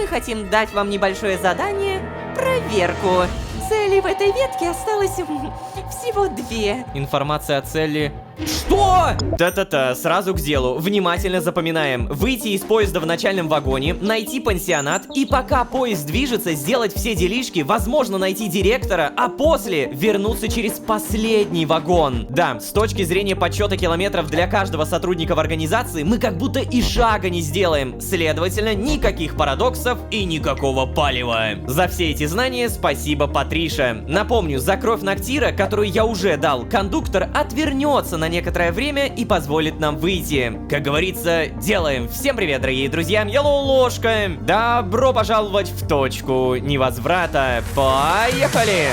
мы хотим дать вам небольшое задание – проверку. Целей в этой ветке осталось всего 2. Информация о цели... Что? Та-та-та, сразу к делу. Внимательно запоминаем. Выйти из поезда в начальном вагоне, найти пансионат, и пока поезд движется, сделать все делишки, возможно, найти директора, а после вернуться через последний вагон. Да, с точки зрения подсчета километров для каждого сотрудника в организации, мы как будто и шага не сделаем. Следовательно, никаких парадоксов и никакого палева. За все эти знания спасибо, Патриша. Напомню, за кровь Ноктира, которую я уже дал, кондуктор отвернется на некоторое время и позволит нам выйти. Как говорится, делаем. Всем привет, дорогие друзья, я Ложка. Добро пожаловать в точку невозврата. Поехали!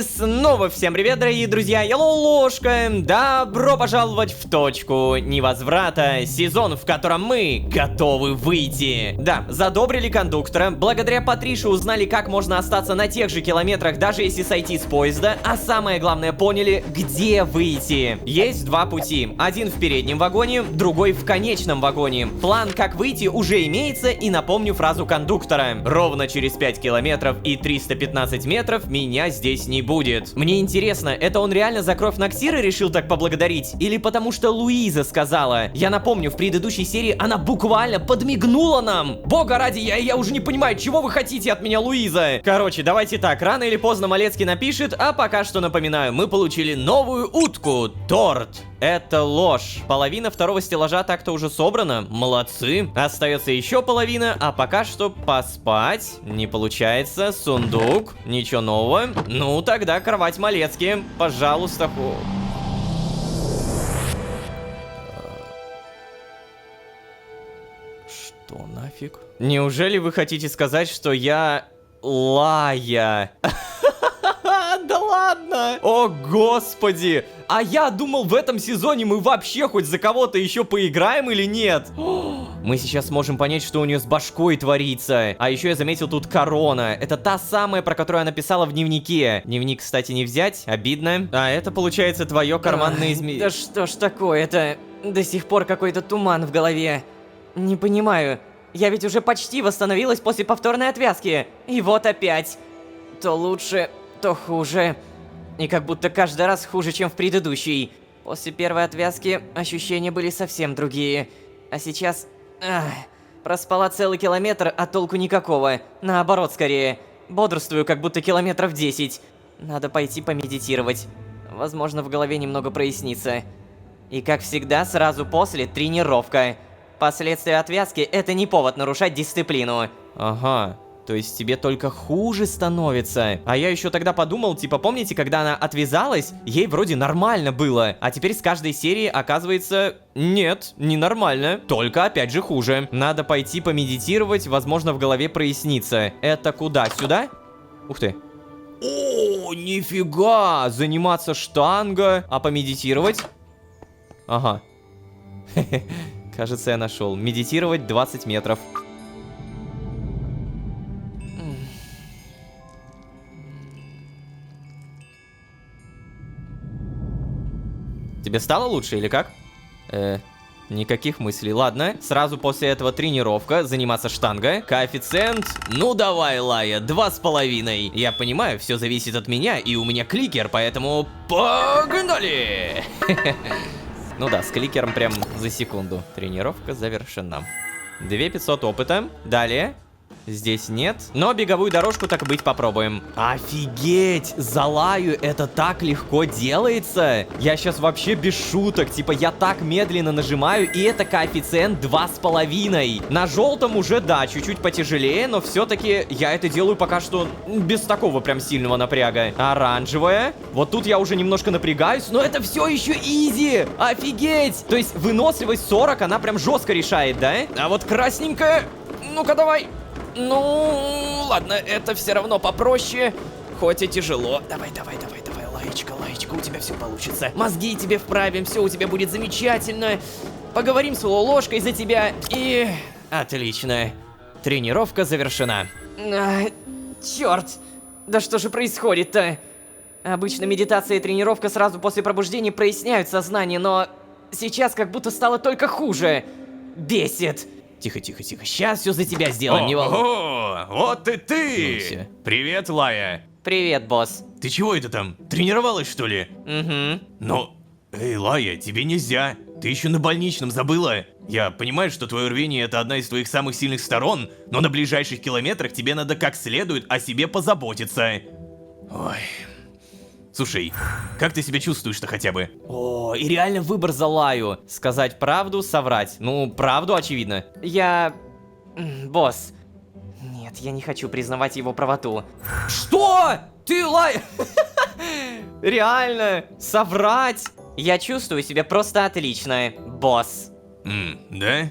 Снова всем привет, дорогие друзья, я Ложка. Добро пожаловать в точку невозврата, сезон, в котором мы готовы выйти. Да, задобрили кондуктора, благодаря Патрише узнали, как можно остаться на тех же километрах, даже если сойти с поезда, а самое главное, поняли, где выйти. Есть два пути, один в переднем вагоне, другой в конечном вагоне. План, как выйти, уже имеется, и напомню фразу кондуктора: ровно через 5 километров и 315 метров меня здесь не будет. Мне интересно, это он реально за кровь Ноктира решил так поблагодарить? Или потому что Луиза сказала? Я напомню, в предыдущей серии она буквально подмигнула нам. Бога ради, я уже не понимаю, чего вы хотите от меня, Луиза? Короче, давайте так, рано или поздно Малецкий напишет, а пока что напоминаю, мы получили новую утку, торт. Это ложь. Половина второго стеллажа так-то уже собрана. Молодцы. Остается еще половина, а пока что поспать. Не получается. Сундук. Ничего нового. Ну, тогда кровать Малецкий. Пожалуйста. Что нафиг? Неужели вы хотите сказать, что я... Лая? Да ладно! О, господи! А я думал, в этом сезоне мы вообще хоть за кого-то еще поиграем или нет? Мы сейчас можем понять, что у нее с башкой творится. А еще я заметил тут корона. Это та самая, про которую она писала в дневнике. Дневник, кстати, не взять. Обидно. А это, получается, твое карманное измерение. Да что ж такое, это до сих пор какой-то туман в голове. Не понимаю. Я ведь уже почти восстановилась после повторной отвязки. И вот опять. То лучше, то хуже. И как будто каждый раз хуже, чем в предыдущей. После первой отвязки ощущения были совсем другие. А сейчас... проспала целый километр, а толку никакого. Наоборот, скорее. Бодрствую, как будто километров 10. Надо пойти помедитировать. Возможно, в голове немного прояснится. И как всегда, сразу после тренировка. Последствия отвязки — это не повод нарушать дисциплину. Ага. То есть тебе только хуже становится. А я еще тогда подумал, типа, помните, когда она отвязалась, ей вроде нормально было. А теперь с каждой серии оказывается, нет, не нормально, только опять же хуже. Надо пойти помедитировать, возможно, в голове прояснится. Это куда? Сюда? Ух ты. О, нифига! Заниматься штанга, а помедитировать? Ага. Кажется, я нашел. Медитировать 20 метров. Тебе стало лучше или как? Никаких мыслей. Ладно, сразу после этого тренировка, заниматься штангой. Коэффициент, ну давай, Лая, 2,5. Я понимаю, все зависит от меня, и у меня кликер, поэтому погнали! Ну да, с кликером прям за секунду. Тренировка завершена. 2500 опыта. Далее. Здесь нет, но беговую дорожку, так быть, попробуем. Офигеть! За Лаю это так легко делается! Я сейчас вообще без шуток, типа я так медленно нажимаю, и это коэффициент 2,5. На желтом уже, да, чуть-чуть потяжелее, но все-таки я это делаю пока что без такого прям сильного напряга. Оранжевая. Вот тут я уже немножко напрягаюсь, но это все еще изи! Офигеть! То есть выносливость 40, она прям жестко решает, да? А вот красненькая... Ну-ка, давай! Ну, ладно, это все равно попроще, хоть и тяжело. Давай, Лаечка, у тебя все получится. Мозги тебе вправим, все у тебя будет замечательно. Поговорим с Ложкой за тебя и... Отлично. Тренировка завершена. Черт! Да что же происходит-то? Обычно медитация и тренировка сразу после пробуждения проясняют сознание, но сейчас как будто стало только хуже. Бесит. Тихо, тихо, тихо. Сейчас все за тебя сделаем, не волнуйся. Ого, вот и Ну, ты! всё. Привет, Лая. Привет, босс. Ты чего это там? Тренировалась, что ли? Угу. Но... Эй, Лая, тебе нельзя. Ты еще на больничном забыла. Я понимаю, что твое рвение это одна из твоих самых сильных сторон, но на ближайших километрах тебе надо как следует о себе позаботиться. Ой. Слушай, как ты себя чувствуешь-то хотя бы? О, и реально выбор за Лаю. Сказать правду, соврать. Ну, правду, очевидно. Босс. Нет, я не хочу признавать его правоту. Что? Ты Лай... Реально? Соврать? Я чувствую себя просто отлично, босс. Да?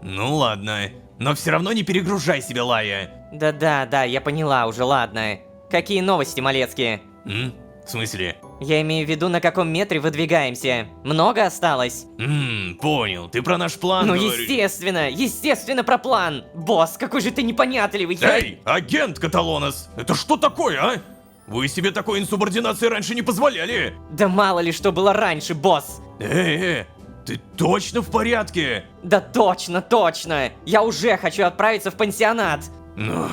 Ну ладно. Но все равно не перегружай себя, Лая. Да, я поняла уже, ладно. Какие новости, Малецкие? В смысле? Я имею в виду, на каком метре выдвигаемся. Много осталось? Понял. Ты про наш план Ну, говоришь? естественно про план. Босс, какой же ты непонятливый. Эй, агент Каталонос! Это что такое, а? Вы себе такой инсубординации раньше не позволяли! Да мало ли что было раньше, босс. Ты точно в порядке? Да точно. Я уже хочу отправиться в пансионат. Ну,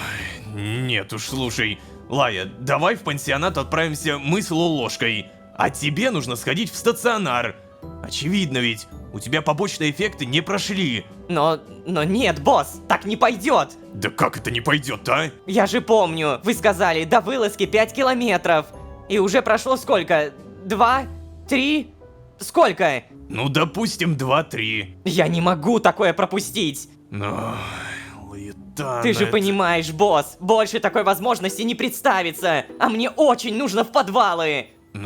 нет уж, слушай. Лая, давай в пансионат отправимся мы с Лолошкой. А тебе нужно сходить в стационар. Очевидно ведь, у тебя побочные эффекты не прошли. Но нет, босс, так не пойдет. Да как это не пойдет, а? Я же помню, вы сказали, до вылазки 5 километров. И уже прошло сколько? 2? 3? Сколько? Ну, допустим, 2-3. Я не могу такое пропустить. Но... Лаэтана... Ты же это- понимаешь, босс, больше такой возможности не представится. А мне очень нужно в подвалы. Ой,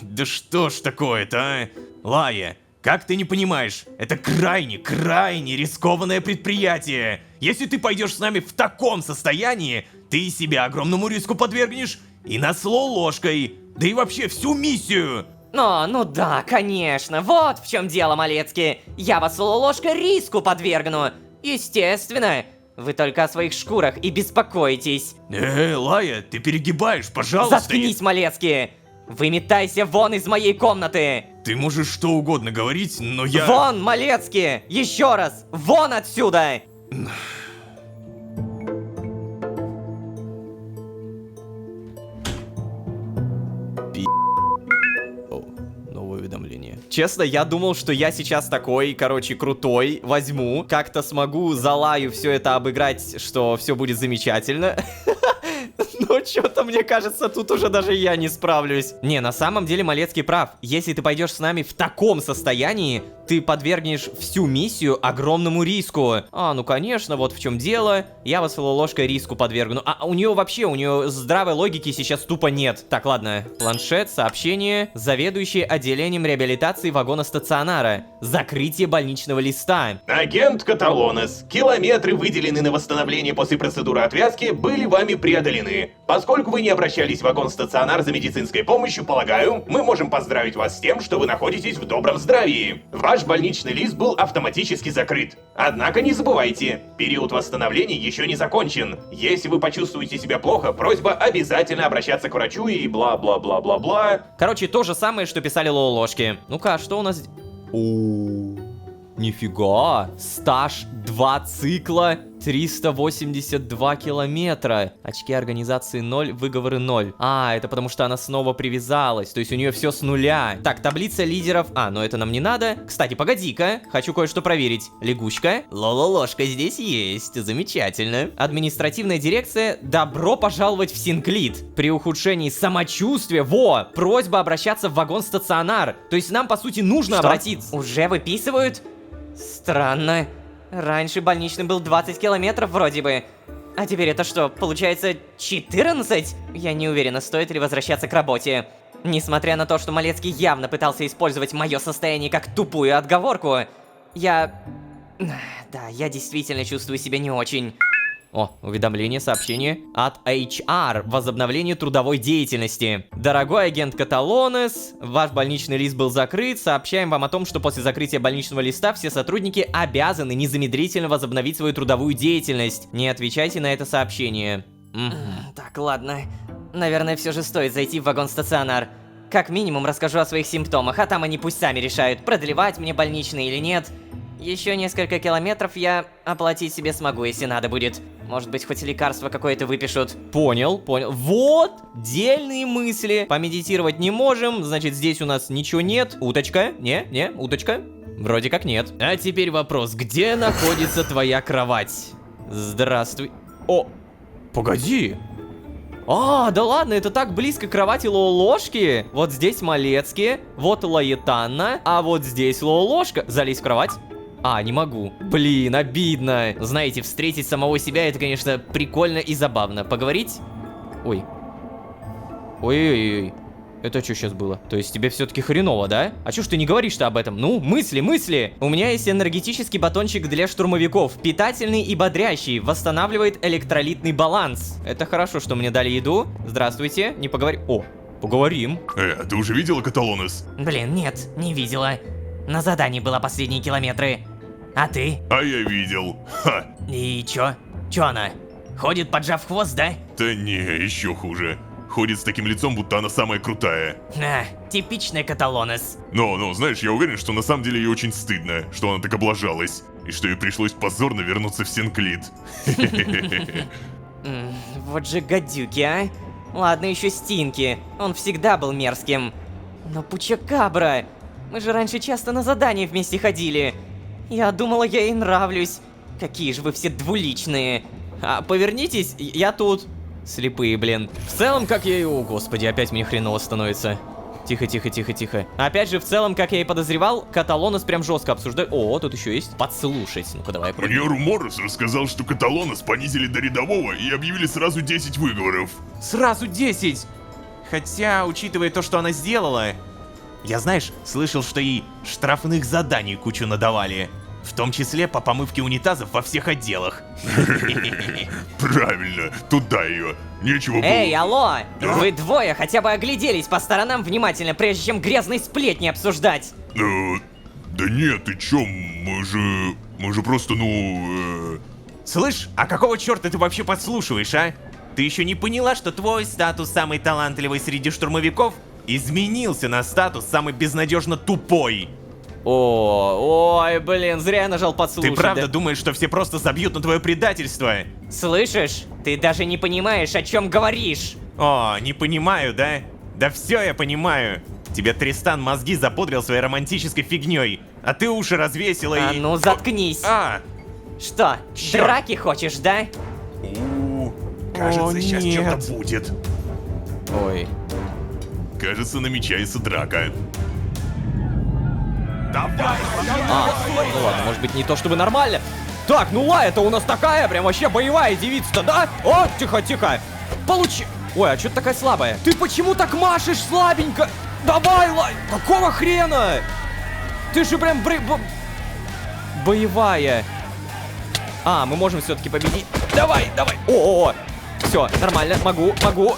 да что ж такое-то, а? Лая, как ты не понимаешь, это крайне рискованное предприятие. Если ты пойдешь с нами в таком состоянии, ты себя огромному риску подвергнешь и нас ложкой, да и вообще всю миссию. Ну да, конечно, вот в чем дело, Малецкий. Я вас, ложка, риску подвергну. Естественно. Вы только о своих шкурах и беспокоитесь. Лая, ты перегибаешь, пожалуйста. Заткнись, Малецкий. Выметайся вон из моей комнаты. Ты можешь что угодно говорить, но я... Вон, Малецкий! Еще раз! Вон отсюда! Новое уведомление. Честно, я думал, что я сейчас такой, короче, крутой, возьму, как-то смогу за Лаю все это обыграть, что все будет замечательно. Но что-то, мне кажется, тут уже даже я не справлюсь. Не, на самом деле Малецкий прав. Если ты пойдешь с нами в таком состоянии, ты подвергнешь всю миссию огромному риску. Ну конечно, вот в чем дело. Я вас, ложкой, риску подвергну. А у нее здравой логики сейчас тупо нет. Так, ладно. Планшет, сообщение. Заведующий отделением реабилитации вагона стационара. Закрытие больничного листа. Агент Каталонес, километры, выделенные на восстановление после процедуры отвязки, были вами преодолены. Поскольку вы не обращались в вагон-стационар за медицинской помощью, полагаю, мы можем поздравить вас с тем, что вы находитесь в добром здравии. Ваш больничный лист был автоматически закрыт. Однако не забывайте, период восстановления еще не закончен. Если вы почувствуете себя плохо, просьба обязательно обращаться к врачу и бла-бла-бла-бла-бла. Короче, то же самое, что писали ложки. Ну-ка, а что у нас... Нифига! Стаж 2 цикла, 382 километра. Очки организации 0, выговоры 0. Это потому что она снова привязалась. То есть у нее все с нуля. Так, таблица лидеров. Но это нам не надо. Кстати, погоди-ка. Хочу кое-что проверить. Лягушка. Ложка здесь есть. Замечательно. Административная дирекция. Добро пожаловать в Синклит. При ухудшении самочувствия. Просьба обращаться в вагон-стационар. То есть нам, по сути, нужно обратиться. Уже выписывают? Странно. Раньше больничный был 20 километров вроде бы. А теперь это что, получается 14? Я не уверена, стоит ли возвращаться к работе. Несмотря на то, что Малецкий явно пытался использовать мое состояние как тупую отговорку, я действительно чувствую себя не очень. О, уведомление, сообщение от HR. Возобновление трудовой деятельности. Дорогой агент Каталонес, ваш больничный лист был закрыт. Сообщаем вам о том, что после закрытия больничного листа все сотрудники обязаны незамедлительно возобновить свою трудовую деятельность. Не отвечайте на это сообщение. Так, ладно. Наверное, все же стоит зайти в вагон-стационар. Как минимум расскажу о своих симптомах, а там они пусть сами решают, продлевать мне больничный или нет. Еще несколько километров я оплатить себе смогу, если надо будет. Может быть, хоть лекарство какое-то выпишут. Понял, понял. Вот, дельные мысли. Помедитировать не можем, значит, здесь у нас ничего нет. Уточка? Не, уточка? Вроде как нет. А теперь вопрос, где находится твоя кровать? Здравствуй. О, погоди. А, да ладно, это так близко к кровати Лолошки. Вот здесь Малецкие, вот Лаэтанна, а вот здесь Лолошка. Залезь в кровать. А, не могу. Блин, обидно. Знаете, встретить самого себя, это, конечно, прикольно и забавно. Поговорить? Ой. Ой-ой-ой. Это что сейчас было? То есть тебе все-таки хреново, да? А чё ж ты не говоришь-то об этом? Ну, мысли! У меня есть энергетический батончик для штурмовиков. Питательный и бодрящий. Восстанавливает электролитный баланс. Это хорошо, что мне дали еду. Здравствуйте. Не поговори... О, поговорим. А ты уже видела Каталонес? Блин, нет, не видела. На задании было последние километры. А ты? А я видел. Ха! И чё? Чё она? Ходит, поджав хвост, да? Да не, еще хуже. Ходит с таким лицом, будто она самая крутая. Типичный Каталонес. Но, знаешь, я уверен, что на самом деле ей очень стыдно, что она так облажалась. И что ей пришлось позорно вернуться в Синклит. Вот же гадюки, а? Ладно, еще Стинки. Он всегда был мерзким. Но Пучакабра... Мы же раньше часто на задания вместе ходили. Я думала, я ей нравлюсь. Какие же вы все двуличные. А, повернитесь, я тут. Слепые, блин. В целом, как я и... О, господи, опять мне хреново становится. Тихо. Опять же, в целом, как я и подозревал, Каталонес прям жестко обсуждает. О, тут еще есть подслушать. Ну-ка, давай. Мне Руморос рассказал, что Каталонес понизили до рядового и объявили сразу 10 выговоров. Сразу 10! Хотя, учитывая то, что она сделала... Я, знаешь, слышал, что ей штрафных заданий кучу надавали. В том числе по помывке унитазов во всех отделах. Правильно, туда ее. Нечего было... Эй, алло! Вы двое хотя бы огляделись по сторонам внимательно, прежде чем грязные сплетни обсуждать. Да нет, ты чё, мы же просто, Слышь, а какого черта ты вообще подслушиваешь, а? Ты еще не поняла, что твой статус самый талантливый среди штурмовиков изменился на статус самый безнадежно тупой. Ой, блин, зря я нажал подслушать. Ты правда да? думаешь, что все просто забьют на твое предательство? Слышишь? Ты даже не понимаешь, о чем говоришь. О, не понимаю, да? Да все я понимаю. Тебе Тристан мозги запудрил своей романтической фигней, а ты уши развесила А и... ну заткнись. Что, Чёрт. драки хочешь, да? Кажется, сейчас нет. что-то будет. Ой. Кажется, намечается драка. Ну ладно, может быть не то чтобы нормально. Так, ну Лая-то у нас такая, прям вообще боевая девица-то, да? О, тихо. Получи... Ой, а что ты такая слабая? Ты почему так машешь слабенько? Давай, Лай! Какого хрена? Ты же прям боевая. А, мы можем все-таки победить. Давай. О. Все, нормально, могу.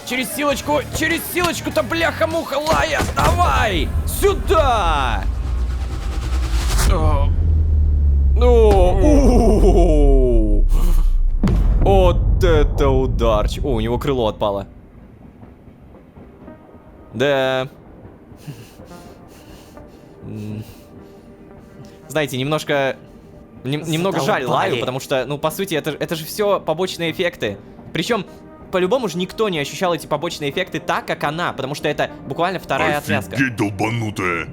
Через силочку-то, бляха-муха, Лая, давай! Сюда! Вот это ударч. О, у него крыло отпало. Да. Знаете, немного жаль Задолбали. Лаю, потому что, ну, по сути, это же все побочные эффекты. Причем, по-любому же никто не ощущал эти побочные эффекты так, как она, потому что это буквально вторая отвязка. Офигеть, долбанутая.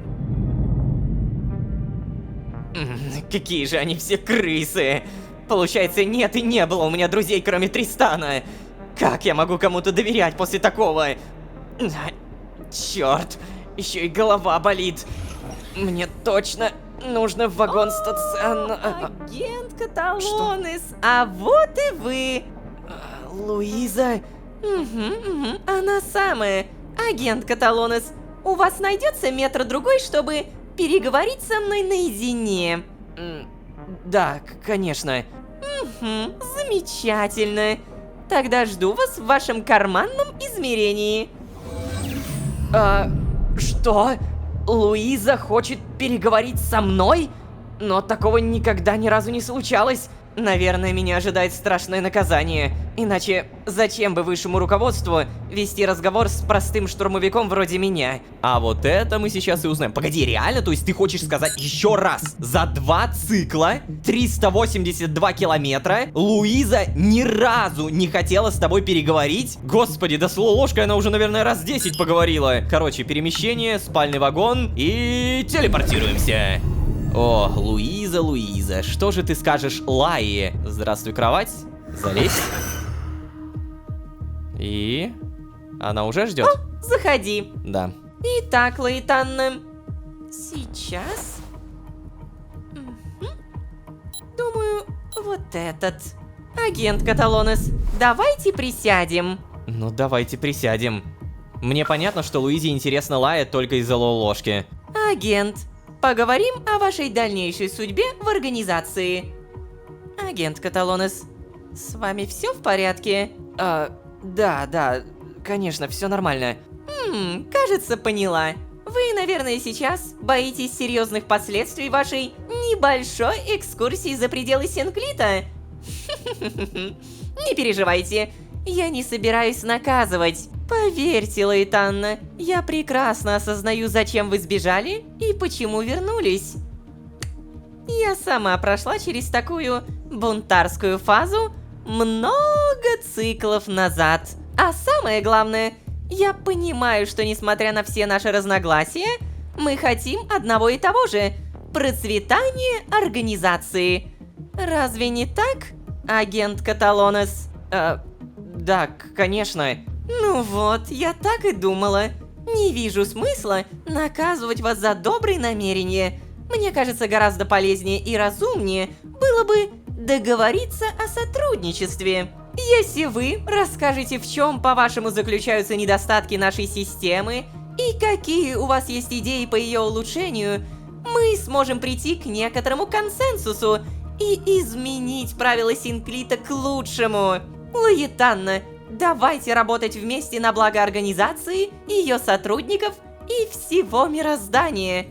Какие же они все крысы. Получается, нет и не было у меня друзей, кроме Тристана. Как я могу кому-то доверять после такого? Черт, еще и голова болит. Мне точно нужно в вагон стационар. Агент Каталонес, а вот и вы. Луиза? Она самая. Агент Каталонес, у вас найдется метр-другой, чтобы переговорить со мной наедине? Да, конечно. Замечательно. Тогда жду вас в вашем карманном измерении. Что? Луиза хочет переговорить со мной? Но такого никогда ни разу не случалось. Наверное, меня ожидает страшное наказание. Иначе зачем бы высшему руководству вести разговор с простым штурмовиком вроде меня? А вот это мы сейчас и узнаем. Погоди, реально? То есть ты хочешь сказать еще раз? За 2 цикла, 382 километра, Луиза ни разу не хотела с тобой переговорить? Господи, да с ложкой она уже, наверное, раз 10 поговорила. Короче, перемещение, спальный вагон и телепортируемся. О, Луиза, Луиза, что же ты скажешь Лайе? Здравствуй, кровать. Залезь. И... она уже ждет? Заходи. Да. Итак, Лаэтанна, сейчас... Думаю, вот этот. Агент Каталонес, давайте присядем. Ну, давайте присядем. Мне понятно, что Луизе интересно Лая только из-за ложки. Агент, поговорим о вашей дальнейшей судьбе в организации. Агент Каталонес, с вами все в порядке? Да, конечно, все нормально. Кажется, поняла. Вы, наверное, сейчас боитесь серьезных последствий вашей небольшой экскурсии за пределы Синклита? Не переживайте, я не собираюсь наказывать. Поверьте, Лаэтанна, я прекрасно осознаю, зачем вы сбежали и почему вернулись. Я сама прошла через такую бунтарскую фазу много циклов назад. А самое главное, я понимаю, что несмотря на все наши разногласия, мы хотим одного и того же – процветания организации. Разве не так, агент Каталонес? Да, конечно. Ну вот, я так и думала. Не вижу смысла наказывать вас за добрые намерения. Мне кажется, гораздо полезнее и разумнее было бы договориться о сотрудничестве. Если вы расскажете, в чем, по-вашему, заключаются недостатки нашей системы и какие у вас есть идеи по ее улучшению, мы сможем прийти к некоторому консенсусу и изменить правила Синклита к лучшему. Лаэтанна, давайте работать вместе на благо организации, ее сотрудников и всего мироздания.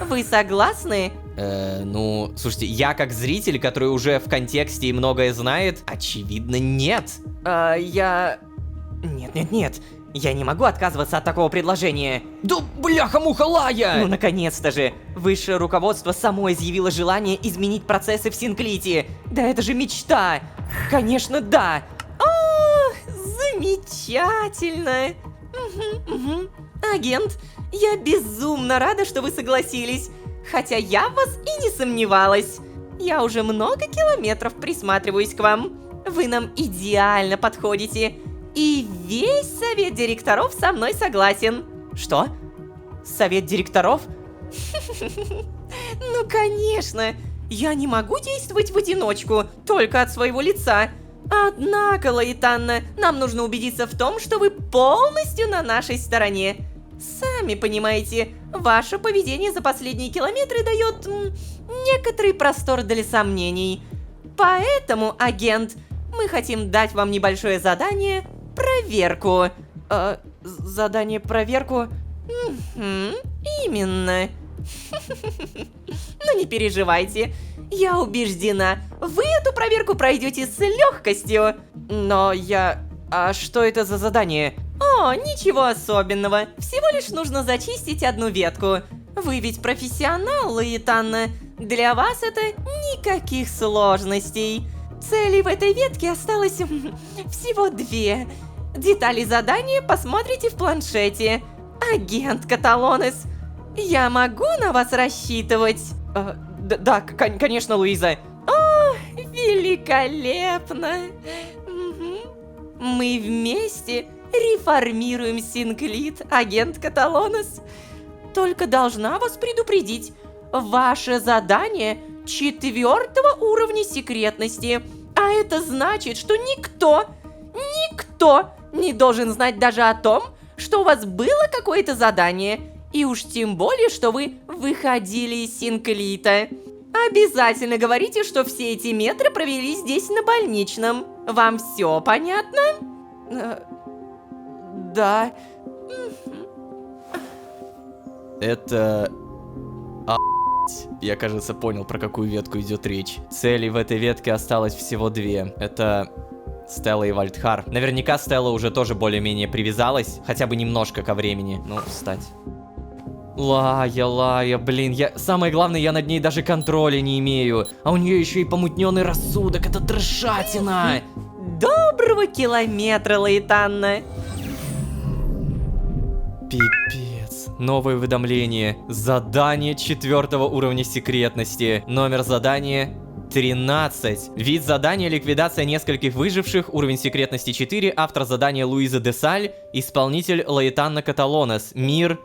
Вы согласны? Ну, слушайте, я как зритель, который уже в контексте и многое знает, очевидно, нет. Нет. Я не могу отказываться от такого предложения. Да бляха-муха, Лая! Ну, наконец-то же! Высшее руководство само изъявило желание изменить процессы в Синклите. Да это же мечта! Конечно, да! Замечательно! Агент, я безумно рада, что вы согласились. Хотя я в вас и не сомневалась. Я уже много километров присматриваюсь к вам. Вы нам идеально подходите. И весь совет директоров со мной согласен. Что? Совет директоров? Ну, конечно. Я не могу действовать в одиночку, только от своего лица. Однако, Лаэтанна, нам нужно убедиться в том, что вы полностью на нашей стороне. Сами понимаете, ваше поведение за последние километры дает некоторый простор для сомнений. Поэтому, агент, мы хотим дать вам небольшое задание – проверку. Задание-проверку? Именно. Ну не переживайте, я убеждена, вы эту проверку пройдете с легкостью. Но А что это за задание? О, ничего особенного, всего лишь нужно зачистить одну ветку. Вы ведь профессионал, Лаэтанна, для вас это никаких сложностей. Целей в этой ветке осталось всего 2. Детали задания посмотрите в планшете. Агент Каталонес, я могу на вас рассчитывать? Да, конечно, Луиза. О, великолепно. Мы вместе реформируем Синклит, агент Каталонес. Только должна вас предупредить, ваше задание 4-го уровня секретности. А это значит, что никто не должен знать даже о том, что у вас было какое-то задание. И уж тем более, что вы выходили из Синклита. Обязательно говорите, что все эти метры провели здесь на больничном. Вам все понятно? Да. Это... Я, кажется, понял, про какую ветку идет речь. Целей в этой ветке осталось всего две. Это Стелла и Вальдхар. Наверняка Стелла уже тоже более-менее привязалась, хотя бы немножко ко времени. Ну, встать. Лая, блин, самое главное, я над ней даже контроля не имею. А у нее еще и помутненный рассудок, это трешатина. Доброго километра, Лаэтанна. Пипец. Новое уведомление. Задание 4-го уровня секретности. Номер задания 13. Вид задания: ликвидация нескольких выживших. Уровень секретности 4. Автор задания: Луиза Десаль. Исполнитель: Лаэтанна Каталонес. Мир.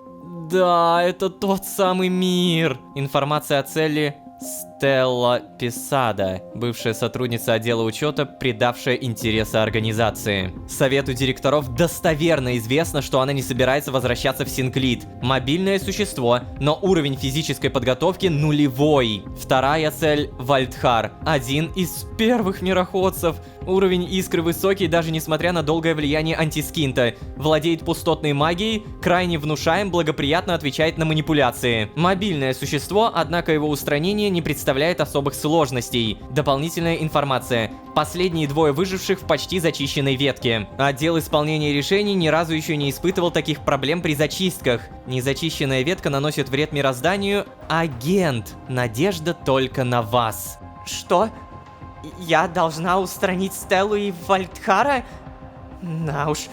Да, это тот самый мир. Информация о цели: Стелла Писада, бывшая сотрудница отдела учета, предавшая интересы организации. Совету директоров достоверно известно, что она не собирается возвращаться в Синклит. Мобильное существо, но уровень физической подготовки нулевой. Вторая цель: Вальдхар, один из первых мироходцев. Уровень искры высокий, даже несмотря на долгое влияние антискинта. Владеет пустотной магией, крайне внушаем, благоприятно отвечает на манипуляции. Мобильное существо, однако его устранение не представляет особых сложностей. Дополнительная информация: последние двое выживших в почти зачищенной ветке. Отдел исполнения решений ни разу еще не испытывал таких проблем при зачистках. Незачищенная ветка наносит вред мирозданию. Агент, надежда только на вас. Что? Я должна устранить Стеллу и Вальдхара? На уж.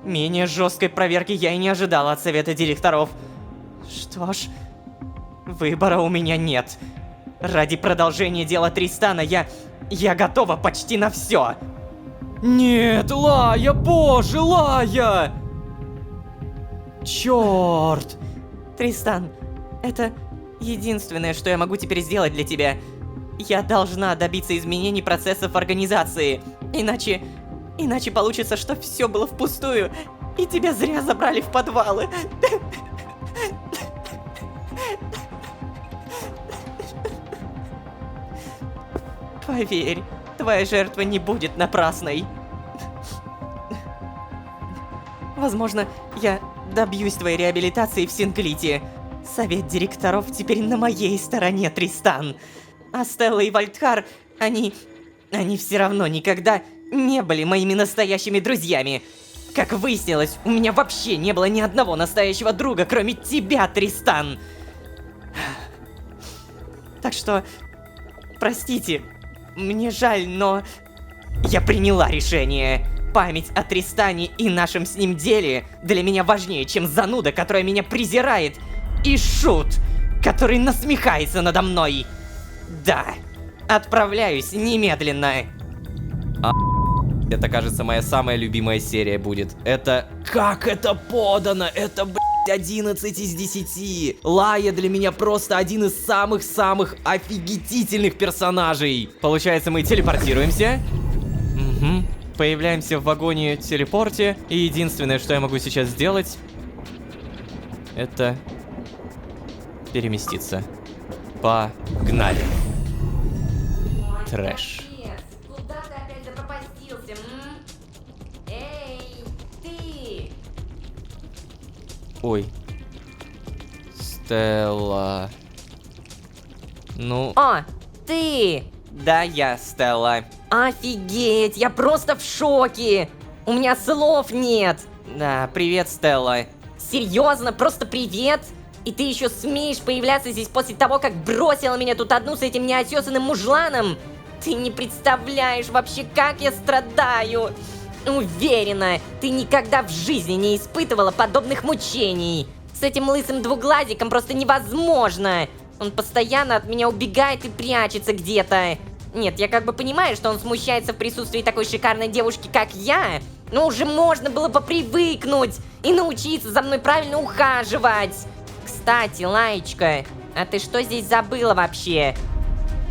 Менее жесткой проверки я и не ожидала от совета директоров. Что ж, выбора у меня нет. Ради продолжения дела Тристана я готова почти на все. Нет, Лая, боже, Лая! Черт! Тристан, это единственное, что я могу теперь сделать для тебя. Я должна добиться изменений процессов организации. Иначе получится, что все было впустую, и тебя зря забрали в подвалы. Поверь, твоя жертва не будет напрасной. Возможно, я добьюсь твоей реабилитации в Синклите. Совет директоров теперь на моей стороне, Тристан. А Стелла и Вальдхар, они все равно никогда не были моими настоящими друзьями. Как выяснилось, у меня вообще не было ни одного настоящего друга, кроме тебя, Тристан. Так что, простите, мне жаль, но я приняла решение. Память о Тристане и нашем с ним деле для меня важнее, чем зануда, которая меня презирает, и шут, который насмехается надо мной. Да, отправляюсь немедленно. Это, кажется, моя самая любимая серия будет. Это... Как это подано? Это, блядь, 11 из 10. Лая для меня просто один из самых-самых офигительных персонажей. Получается, мы телепортируемся. Угу. Появляемся в вагоне-телепорте. И единственное, что я могу сейчас сделать, это переместиться. Погнали. Трэш. Куда ты опять запропастился, Эй, ты! Ой. Стелла. Ну... О, ты! Да, я Стелла. Офигеть, я просто в шоке! У меня слов нет! Да, привет, Стелла. Серьезно, просто привет? И ты еще смеешь появляться здесь после того, как бросила меня тут одну с этим неотесанным мужланом? Ты не представляешь вообще, как я страдаю! Уверена, ты никогда в жизни не испытывала подобных мучений. С этим лысым двуглазиком просто невозможно. Он постоянно от меня убегает и прячется где-то. Нет, я как бы понимаю, что он смущается в присутствии такой шикарной девушки, как я. Но уже можно было бы привыкнуть и научиться за мной правильно ухаживать. Кстати, Лаечка, а ты что здесь забыла вообще?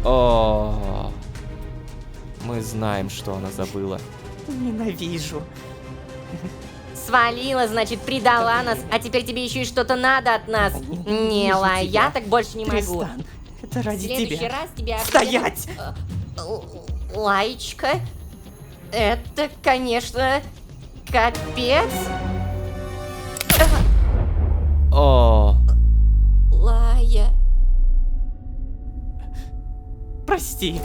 О, мы знаем, что она забыла. Ненавижу. Свалила, значит, предала нас, а теперь тебе еще и что-то надо от нас. Не, Лай, я так больше не могу. Тристан, Это В ради следующий тебя. раз тебя... Стоять! Лаечка, это, конечно, капец. О, Лая. Прости.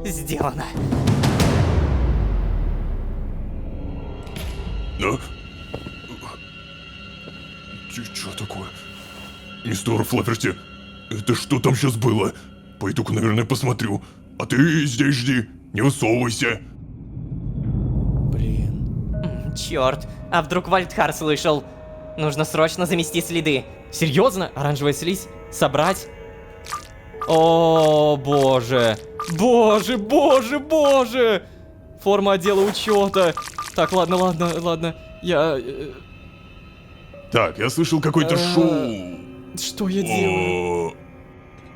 Сделано. Да? Чё такое? Мистер Флафферти, это что там сейчас было? Пойду-ка, наверное, посмотрю. А ты здесь жди, не высовывайся. блин. Черт, а вдруг Вальдхар слышал? Нужно срочно замести следы. Серьезно? Оранжевая слизь? Собрать? О, боже. Боже, боже, боже! Форма отдела учета. Так, ладно. Я... Так, я слышал какой-то шум. Что я делаю?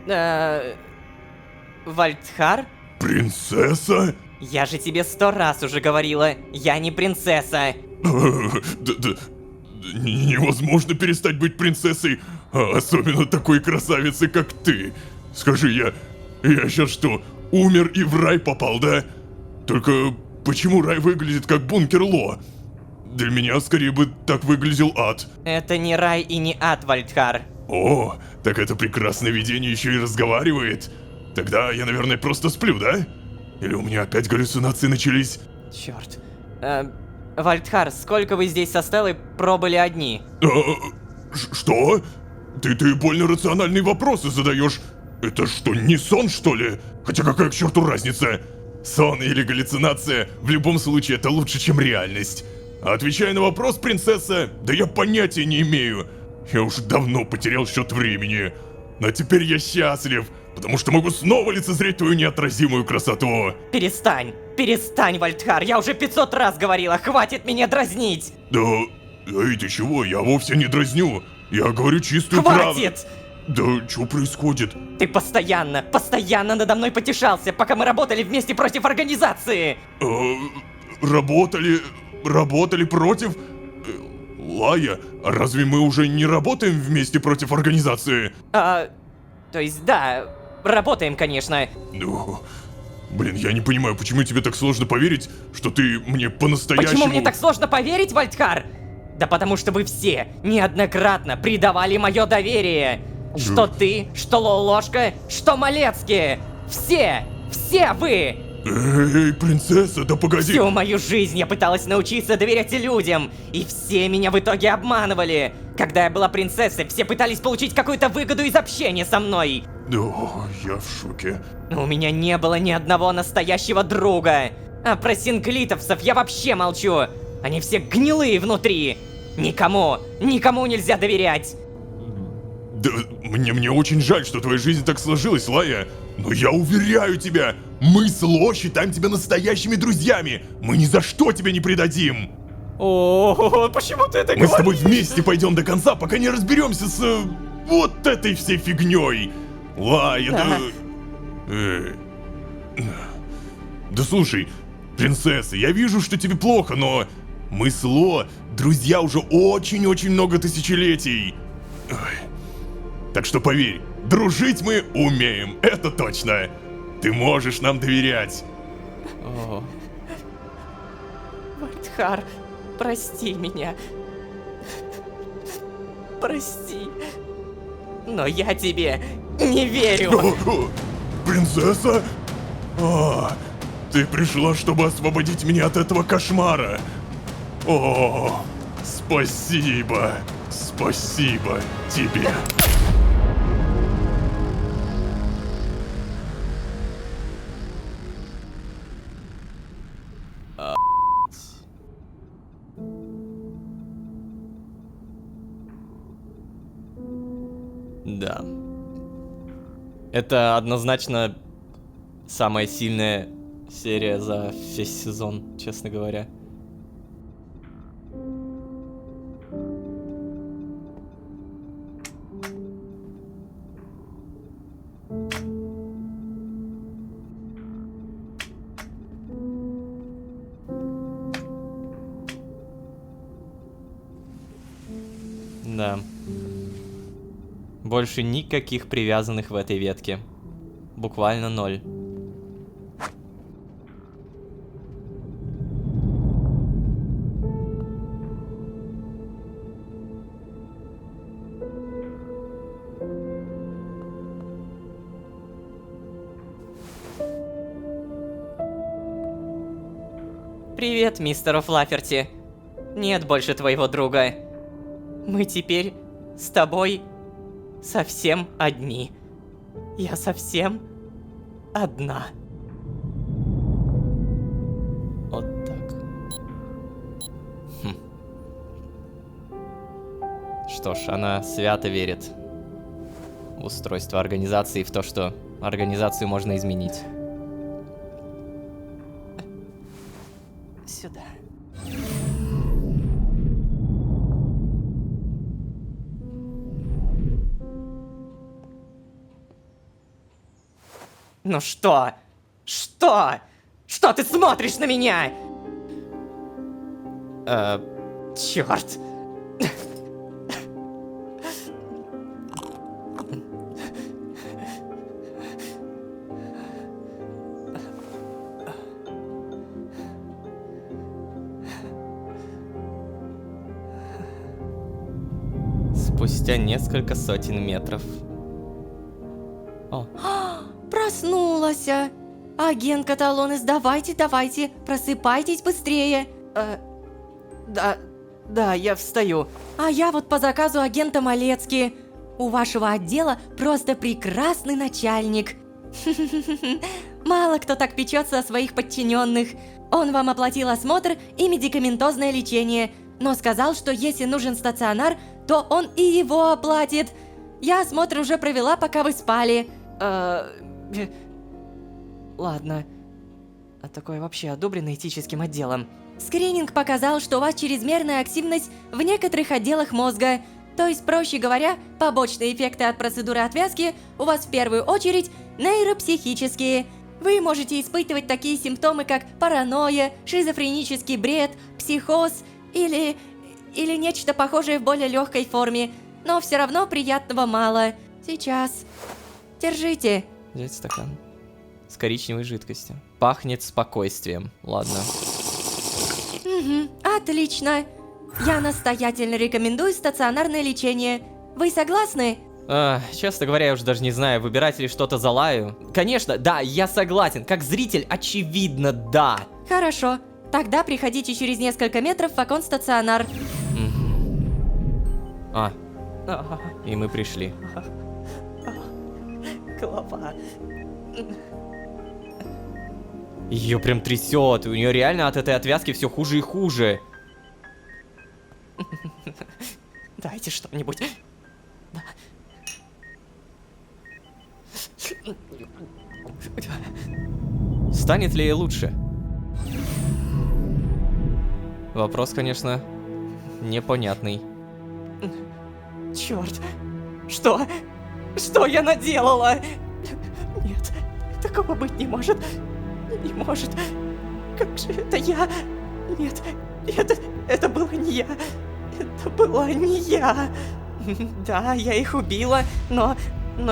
О, Вальдхар? принцесса? Я же тебе 100 раз уже говорила, я не принцесса. Да, невозможно перестать быть принцессой, особенно такой красавицей, как ты. Скажи, я сейчас что, умер и в рай попал, да? Только почему рай выглядит как бункер Ло? Для меня скорее бы так выглядел ад. Это не рай и не ад, Вальдхар. О, так это прекрасное видение еще и разговаривает. Тогда я, наверное, просто сплю, да? Или у меня опять галлюцинации начались? Черт. Вальдхар, сколько вы здесь со Стеллой пробыли одни? Что? Ты больно рациональные вопросы задаешь. Это что, не сон, что ли? Хотя какая к черту разница? Сон или галлюцинация, в любом случае это лучше, чем реальность. А отвечая на вопрос, принцесса, да я понятия не имею. Я уже давно потерял счет времени. Но теперь я счастлив, потому что могу снова лицезреть твою неотразимую красоту. Перестань, Вальдхар, я уже 500 раз говорила, хватит меня дразнить! Да, эй, ты чего, я вовсе не дразню. Я говорю чистую правду. Хватит! Да, что происходит? Ты постоянно надо мной потешался, пока мы работали вместе против организации! Работали против... Лая, а разве мы уже не работаем вместе против организации? То есть да, работаем, конечно. Ну... Блин, я не понимаю, почему тебе так сложно поверить, что ты мне по-настоящему... Почему мне так сложно поверить, Вальдхар? Да потому что вы все неоднократно предавали мое доверие. Что ты, что Лолошка, что Малецкий. Все вы! Эй, принцесса, да погоди! Всю мою жизнь я пыталась научиться доверять людям, и все меня в итоге обманывали. Когда я была принцессой, все пытались получить какую-то выгоду из общения со мной. Да, я в шоке. У меня не было ни одного настоящего друга. А про синклитовцев я вообще молчу. Они все гнилые внутри. Никому нельзя доверять. Да, мне очень жаль, что твоя жизнь так сложилась, Лая. Но я уверяю тебя, мы с Ло считаем тебя настоящими друзьями. Мы ни за что тебя не предадим. О, почему ты это Мы с говоришь? тобой вместе пойдем до конца, пока не разберемся с вот этой всей фигней. Лая, да... Да слушай, принцесса, я вижу, что тебе плохо, но мы с Ло друзья уже очень-очень много тысячелетий. Ой. Так что поверь, дружить мы умеем, это точно. Ты можешь нам доверять. О, Вальдхар, прости меня. Прости. Но я тебе не верю. Принцесса? Ты пришла, чтобы освободить меня от этого кошмара. О, спасибо. Спасибо тебе. да. Это однозначно самая сильная серия за весь сезон, честно говоря. Да. Больше никаких привязанных в этой ветке. Буквально 0. Привет, мистер Флафферти. Нет больше твоего друга. Мы теперь с тобой совсем одни. Я совсем одна. Вот так. Что ж, она свято верит в устройство организации, в то, что организацию можно изменить. Сюда. Ну что? Что? Что ты смотришь на меня? Черт. Спустя несколько сотен метров. О, Проснулась. Агент Каталонес, давайте, просыпайтесь быстрее. Да, я встаю. А я вот по заказу агента Малецки. У вашего отдела просто прекрасный начальник. Мало кто так печется о своих подчиненных. Он вам оплатил осмотр и медикаментозное лечение, но сказал, что если нужен стационар, то он и его оплатит. Я осмотр уже провела, пока вы спали. Ладно. А такое вообще одобрено этическим отделом? Скрининг показал, что у вас чрезмерная активность в некоторых отделах мозга. То есть, проще говоря, побочные эффекты от процедуры отвязки у вас в первую очередь нейропсихические. Вы можете испытывать такие симптомы, как паранойя, шизофренический бред, психоз или нечто похожее в более легкой форме. Но все равно приятного мало. Сейчас. Держите. взять стакан с коричневой жидкостью. Пахнет спокойствием. Ладно. Отлично. Я настоятельно рекомендую стационарное лечение. Вы согласны? Честно говоря, я уже даже не знаю, выбирать ли что-то за Лаю. Конечно, да, я согласен. Как зритель, очевидно, да. Хорошо. Тогда приходите через несколько метров в вагон стационар. И мы пришли. Голова. Ее прям трясет, у нее реально от этой отвязки все хуже и хуже. Дайте что-нибудь. Да. Станет ли ей лучше? Вопрос, конечно, непонятный. Черт. Что? Что я наделала? Нет, такого быть не может. Не может. Как же это я? Нет, это было не я. Это была не я. Да, я их убила, но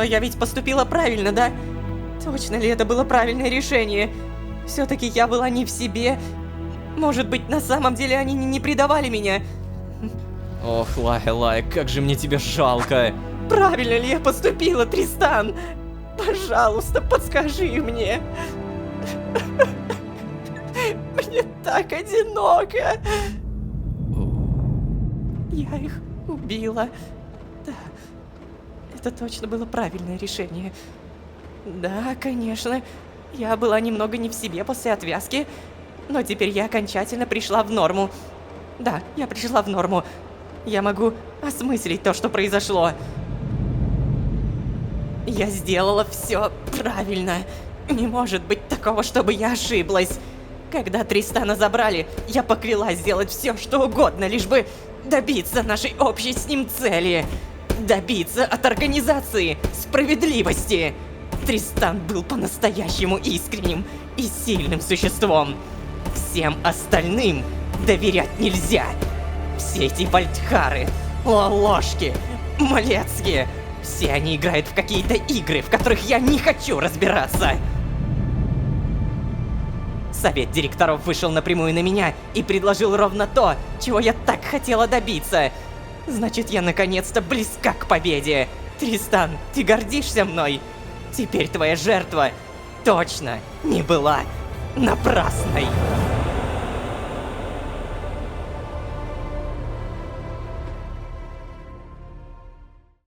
я ведь поступила правильно, да? Точно ли это было правильное решение? Все-таки я была не в себе. Может быть, на самом деле они не предавали меня. Ох, Лая, как же мне тебя жалко. Правильно ли я поступила, Тристан? Пожалуйста, подскажи мне. Мне так одиноко. Я их убила. Да, это точно было правильное решение. Да, конечно, я была немного не в себе после отвязки, но теперь я окончательно пришла в норму. Да, я пришла в норму. Я могу осмыслить то, что произошло. Я сделала все правильно. Не может быть такого, чтобы я ошиблась. Когда Тристана забрали, я поклялась сделать все, что угодно, лишь бы добиться нашей общей с ним цели. Добиться от организации справедливости. Тристан был по-настоящему искренним и сильным существом. Всем остальным доверять нельзя. Все эти вальдхары, Ложки, малецкие. Все они играют в какие-то игры, в которых я не хочу разбираться. Совет директоров вышел напрямую на меня и предложил ровно то, чего я так хотела добиться. Значит, я наконец-то близка к победе. Тристан, ты гордишься мной? Теперь твоя жертва точно не была напрасной.